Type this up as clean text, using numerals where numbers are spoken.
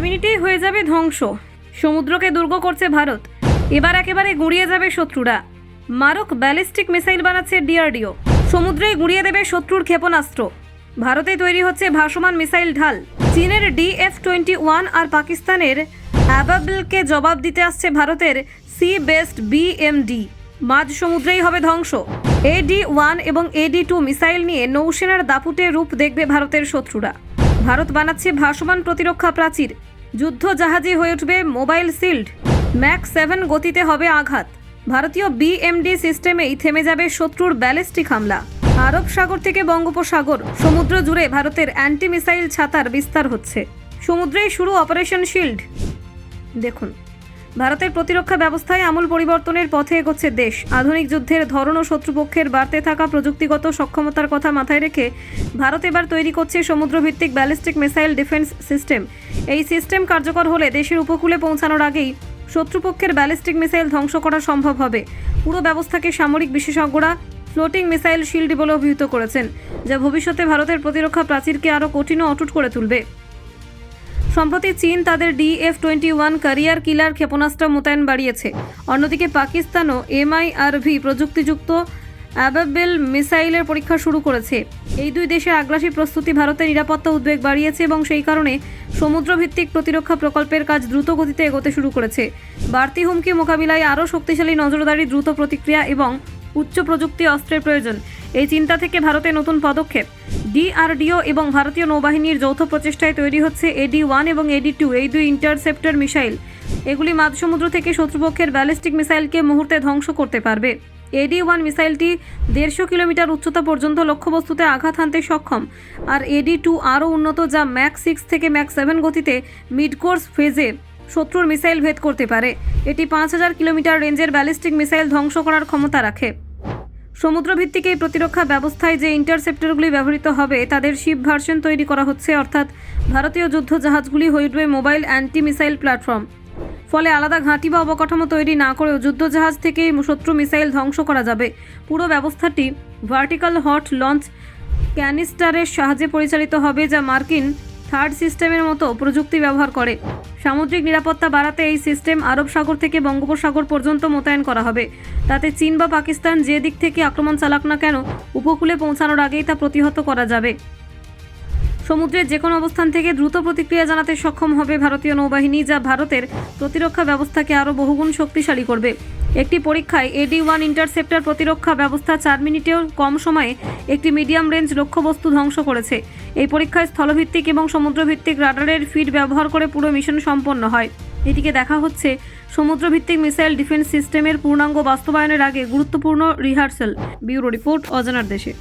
মিনিটেই হয়ে যাবে ধ্বংস। সমুদ্রকে দুর্গ করছে ভারত। এবার একেবারে গুঁড়িয়ে যাবে শত্রুরা। মারক ব্যালিস্টিক মিসাইল বানাচ্ছে ডিআরডিও। সমুদ্রেই গুঁড়িয়ে দেবে শত্রুর ক্ষেপণাস্ত্র। ভারতে তৈরি হচ্ছে ভাসমান মিসাইল ঢাল। চীনের DF-21 আর পাকিস্তানের অ্যাবাবলকে জবাব দিতে আসছে ভারতের সি বেস্ট BMD। মাঝ সমুদ্রেই হবে ধ্বংস। AD-1 এবং AD-2 মিসাইল নিয়ে নৌসেনার দাপুটে রূপ দেখবে ভারতের শত্রুরা। ভারত বানাচ্ছে ভাসমান প্রতিরক্ষা প্রাচীর। যুদ্ধ জাহাজে হয়ে উঠবে মোবাইল শিল্ড। ম্যাক 7 গতিতে হবে আঘাত। ভারতীয় BMD সিস্টেমেই থেমে যাবে শত্রুর ব্যালিস্টিক হামলা। আরব সাগর থেকে বঙ্গোপসাগর সমুদ্র জুড়ে ভারতের অ্যান্টি মিসাইল ছাতার বিস্তার হচ্ছে। সমুদ্রেই শুরু অপারেশন শিল্ড। দেখুন, ভারতের প্রতিরক্ষা ব্যবস্থায় আমূল পরিবর্তনের পথে এগোচ্ছে দেশ। আধুনিক যুদ্ধের ধরন ও শত্রুপক্ষের বাড়তে থাকা প্রযুক্তিগত সক্ষমতার কথা মাথায় রেখে ভারত এবার তৈরি করছে সমুদ্রভিত্তিক ব্যালিস্টিক মিসাইল ডিফেন্স সিস্টেম। এই সিস্টেম কার্যকর হলে দেশের উপকূলে পৌঁছানোর আগেই শত্রুপক্ষের ব্যালিস্টিক মিসাইল ধ্বংস করা সম্ভব হবে। পুরো ব্যবস্থাকে সামরিক বিশেষজ্ঞরা ফ্লোটিং মিসাইল শিল্ড বলে অভিহিত করেছেন, যা ভবিষ্যতে ভারতের প্রতিরক্ষা প্রাচীরকে আরও কঠিন ও অটুট করে তুলবে। সম্প্রতি চীন তাদের DF-21 ক্যারিয়ার কিলার ক্ষেপণাস্ত্র মোতায়েন বাড়িয়েছে। অন্যদিকে পাকিস্তানও MIRV প্রযুক্তিযুক্ত অ্যাবাবেল মিসাইলের পরীক্ষা শুরু করেছে। এই দুই দেশের আগ্রাসী প্রস্তুতি ভারতের নিরাপত্তা উদ্বেগ বাড়িয়েছে এবং সেই কারণে সমুদ্রভিত্তিক প্রতিরক্ষা প্রকল্পের কাজ দ্রুত গতিতে এগোতে শুরু করেছে। বাড়তি হুমকি মোকাবিলায় আরও শক্তিশালী নজরদারি, দ্রুত প্রতিক্রিয়া এবং উচ্চ প্রযুক্তি অস্ত্রের প্রয়োজন। এই চিন্তা থেকে ভারতের নতুন পদক্ষেপ। DRDO এবং ভারতীয় নৌবাহিনীর যৌথ প্রচেষ্টায় তৈরি হচ্ছে AD-1 এবং AD-2 এই দুই ইন্টারসেপ্টর মিসাইল। এগুলি মাঝ সমুদ্র থেকে শত্রুপক্ষের ব্যালিস্টিক মিসাইলকে মুহূর্তে ধ্বংস করতে পারবে। AD-1 মিসাইলটি 150 কিলোমিটার উচ্চতা পর্যন্ত লক্ষ্যবস্তুতে আঘাত হানতে সক্ষম, আর AD-2 আরও উন্নত, যা ম্যাক 6 থেকে ম্যাক 7 গতিতে মিড কোর্স ফেজে শত্রুর মিসাইল ভেদ করতে পারে। এটি 5000 কিলোমিটার রেঞ্জের ব্যালিস্টিক মিসাইল ধ্বংস করার ক্ষমতা রাখে। সমুদ্রভিত্তিক এই প্রতিরক্ষা ব্যবস্থায় যে ইন্টারসেপ্টরগুলি ব্যবহৃত হবে তাদের শিপ ভার্সন তৈরি করা হচ্ছে, অর্থাৎ ভারতীয় যুদ্ধ জাহাজগুলি হয়ে উঠবে মোবাইল অ্যান্টি মিসাইল প্ল্যাটফর্ম। ফলে আলাদা ঘাঁটি বা অবকাঠামো তৈরি না করেও যুদ্ধ জাহাজ থেকেই শত্রু মিসাইল ধ্বংস করা যাবে। পুরো ব্যবস্থাটি ভার্টিক্যাল হট লঞ্চ ক্যানিস্টারের সাহায্যে পরিচালিত হবে, যা মার্কিন থার্ড সিস্টেমের মতো প্রযুক্তি ব্যবহার করে। সামুদ্রিক নিরাপত্তা বাড়াতে এই সিস্টেম আরব সাগর থেকে বঙ্গোপসাগর পর্যন্ত মোতায়েন করা হবে। তাতে চীন বা পাকিস্তান যে দিক থেকে আক্রমণ চালাক না কেন, উপকূলে পৌঁছানোর আগেই তা প্রতিহত করা যাবে। সমুদ্রের যে কোনো অবস্থান থেকে দ্রুত প্রতিক্রিয়া জানাতে সক্ষম হবে ভারতীয় নৌবাহিনী, যা ভারতের প্রতিরক্ষা ব্যবস্থাকে আরও বহুগুণ শক্তিশালী করবে। একটি পরীক্ষায় AD-1 ইন্টারসেপ্টর প্রতিরক্ষা ব্যবস্থা 4 মিনিটেও কম সময়ে একটি মিডিয়াম রেঞ্জ লক্ষ্যবস্তু ধ্বংস করেছে। এই পরীক্ষায় স্থলভিত্তিক এবং সমুদ্রভিত্তিক রাডারের ফিড ব্যবহার করে পুরো মিশন সম্পন্ন হয়। এদিকে দেখা হচ্ছে সমুদ্রভিত্তিক মিসাইল ডিফেন্স সিস্টেমের পূর্ণাঙ্গ বাস্তবায়নের আগে গুরুত্বপূর্ণ রিহার্সাল। ব্যুরো রিপোর্ট, অজানার দেশে।